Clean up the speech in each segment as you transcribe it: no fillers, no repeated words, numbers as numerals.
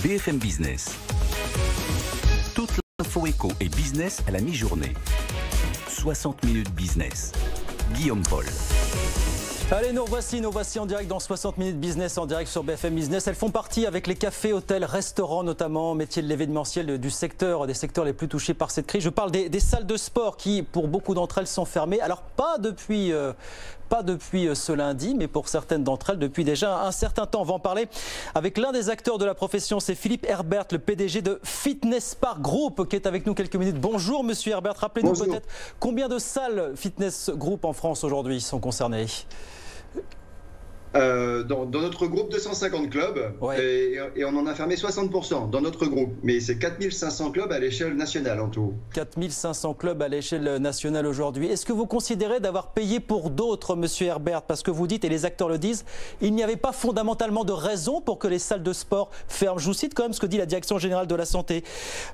BFM Business. Toute l'info éco et business à la mi-journée. 60 minutes business. Guillaume Paul. Allez, nous voici en direct dans 60 minutes business, en direct sur BFM Business. Elles font partie avec les cafés, hôtels, restaurants notamment, métiers de l'événementiel des secteurs les plus touchés par cette crise. Je parle des salles de sport qui, pour beaucoup d'entre elles, sont fermées. Alors pas depuis ce lundi, mais pour certaines d'entre elles, depuis déjà un certain temps. On va en parler avec l'un des acteurs de la profession, c'est Philippe Herbert, le PDG de Fitness Park Group, qui est avec nous quelques minutes. Bonjour Monsieur Herbert, rappelez-nous peut-être combien de salles Fitness Group en France aujourd'hui sont concernées? Dans notre groupe, 250 clubs, ouais. et on en a fermé 60% dans notre groupe. Mais c'est 4500 clubs à l'échelle nationale en tout. 4500 clubs à l'échelle nationale aujourd'hui. Est-ce que vous considérez d'avoir payé pour d'autres, Monsieur Herbert? Parce que vous dites, et les acteurs le disent, il n'y avait pas fondamentalement de raison pour que les salles de sport ferment. Je vous cite quand même ce que dit la Direction Générale de la Santé.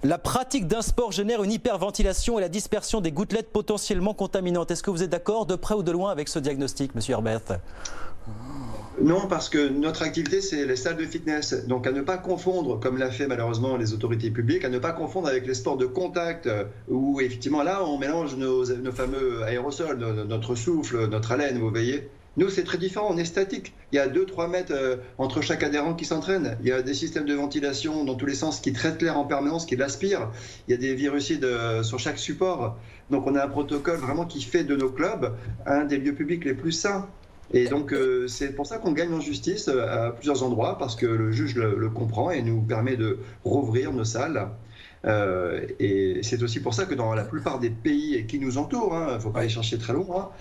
La pratique d'un sport génère une hyperventilation et la dispersion des gouttelettes potentiellement contaminantes. Est-ce que vous êtes d'accord de près ou de loin avec ce diagnostic, Monsieur Herbert? Non, parce que notre activité, c'est les salles de fitness. Donc à ne pas confondre, comme l'a fait malheureusement les autorités publiques, à ne pas confondre avec les sports de contact, où effectivement là, on mélange nos fameux aérosols, notre souffle, notre haleine, vous voyez. Nous, c'est très différent, on est statique. Il y a 2-3 mètres entre chaque adhérent qui s'entraîne. Il y a des systèmes de ventilation dans tous les sens qui traitent l'air en permanence, qui l'aspirent. Il y a des virucides sur chaque support. Donc on a un protocole vraiment qui fait de nos clubs un des lieux publics les plus sains. Et donc, c'est pour ça qu'on gagne en justice à plusieurs endroits, parce que le juge le comprend et nous permet de rouvrir nos salles. Et c'est aussi pour ça que dans la plupart des pays qui nous entourent, il ne faut pas aller chercher très loin,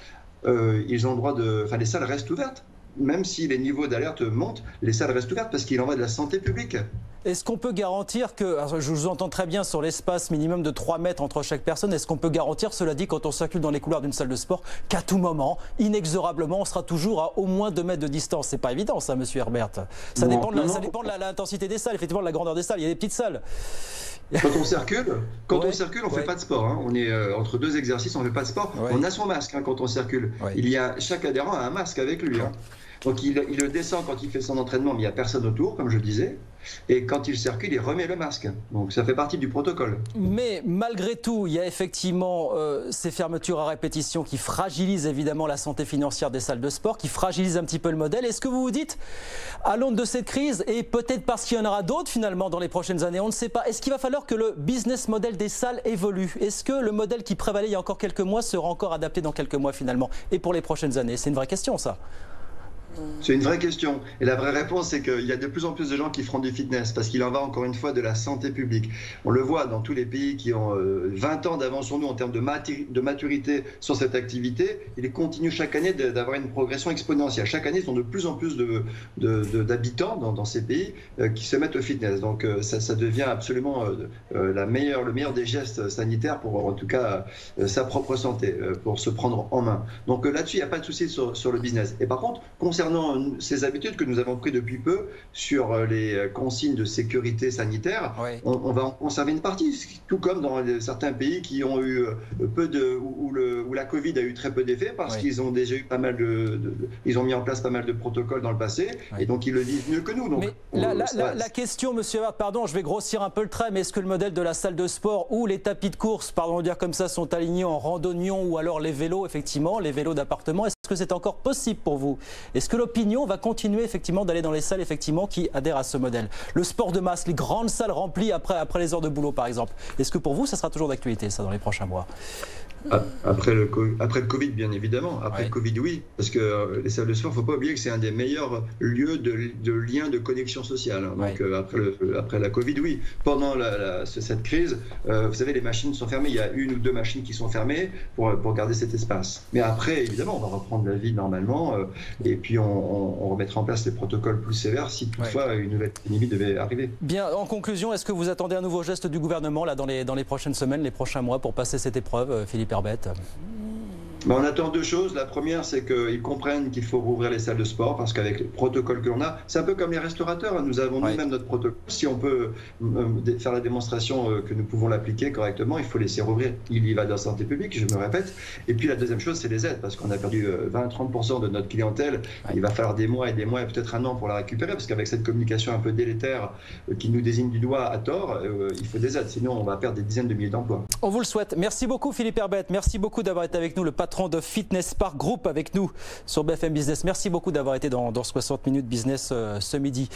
ils ont le droit de... Enfin, les salles restent ouvertes. Même si les niveaux d'alerte montent, les salles restent ouvertes parce qu'il en va de la santé publique. Est-ce qu'on peut garantir que, alors je vous entends très bien sur l'espace minimum de 3 mètres entre chaque personne, est-ce qu'on peut garantir, cela dit, quand on circule dans les couloirs d'une salle de sport, qu'à tout moment, inexorablement, on sera toujours à au moins 2 mètres de distance? C'est pas évident ça, Monsieur Herbert. Ça dépend de l'intensité des salles, effectivement, de la grandeur des salles. Il y a des petites salles. Quand on circule, on ne fait pas de sport. On est entre 2 exercices, on ne fait pas de sport. On a son masque quand on circule. Chaque adhérent a un masque avec lui. Donc il le descend quand il fait son entraînement, mais il n'y a personne autour, comme je disais. Et quand il circule, il remet le masque. Donc ça fait partie du protocole. Mais malgré tout, il y a effectivement ces fermetures à répétition qui fragilisent évidemment la santé financière des salles de sport, qui fragilisent un petit peu le modèle. Est-ce que vous vous dites, à l'aune de cette crise, et peut-être parce qu'il y en aura d'autres finalement dans les prochaines années, on ne sait pas, est-ce qu'il va falloir que le business model des salles évolue? Est-ce que le modèle qui prévalait il y a encore quelques mois sera encore adapté dans quelques mois finalement et pour les prochaines années? C'est une vraie question ça. C'est une vraie question. Et la vraie réponse, c'est qu'il y a de plus en plus de gens qui feront du fitness parce qu'il en va encore une fois de la santé publique. On le voit dans tous les pays qui ont 20 ans d'avance sur nous en termes de maturité sur cette activité. Ils continuent chaque année d'avoir une progression exponentielle. Chaque année, ils ont de plus en plus d'habitants dans ces pays qui se mettent au fitness. Donc ça devient absolument le meilleur des gestes sanitaires pour en tout cas sa propre santé, pour se prendre en main. Donc là-dessus, il n'y a pas de souci sur le business. Et par contre, concernant ces habitudes que nous avons prises depuis peu sur les consignes de sécurité sanitaire, on va en conserver une partie, tout comme dans certains pays qui ont eu où la Covid a eu très peu d'effet parce qu'ils ont déjà eu ils ont mis en place pas mal de protocoles dans le passé et donc ils le vivent mieux que nous. Donc, mais la question, Monsieur Herbert, pardon, je vais grossir un peu le trait, mais est-ce que le modèle de la salle de sport ou les tapis de course, pardon de dire comme ça, sont alignés en randonnion ou alors les vélos, effectivement, les vélos d'appartement, est-ce que c'est encore possible pour vous? Est-ce que l'opinion va continuer effectivement d'aller dans les salles effectivement qui adhèrent à ce modèle? Le sport de masse, les grandes salles remplies après les heures de boulot par exemple. Est-ce que pour vous ça sera toujours d'actualité ça dans les prochains mois? Après le Covid, bien évidemment. Après le Covid, oui. Parce que les salles de sport, il ne faut pas oublier que c'est un des meilleurs lieux de lien de connexion sociale. Donc après la Covid, oui. Pendant cette crise, vous savez, les machines sont fermées. Il y a 1 ou 2 machines qui sont fermées pour garder cet espace. Mais après, évidemment, on va reprendre la vie normalement. Et puis, on remettra en place des protocoles plus sévères si toutefois une nouvelle épidémie devait arriver. Bien, en conclusion, est-ce que vous attendez un nouveau geste du gouvernement là, dans les prochaines semaines, les prochains mois pour passer cette épreuve, Philippe Herbert? On attend deux choses. La première, c'est qu'ils comprennent qu'il faut rouvrir les salles de sport parce qu'avec le protocole que l'on a, c'est un peu comme les restaurateurs. Nous avons nous-mêmes notre protocole. Si on peut faire la démonstration que nous pouvons l'appliquer correctement, il faut laisser rouvrir. Il y va de la santé publique, je me répète. Et puis la deuxième chose, c'est les aides parce qu'on a perdu 20-30% de notre clientèle. Il va falloir des mois et peut-être un an pour la récupérer parce qu'avec cette communication un peu délétère qui nous désigne du doigt à tort, il faut des aides. Sinon, on va perdre des dizaines de milliers d'emplois. On vous le souhaite. Merci beaucoup Philippe Herbette. Merci beaucoup d'avoir été avec nous, le patron de Fitness Park Group avec nous sur BFM Business. Merci beaucoup d'avoir été dans 60 minutes business ce midi.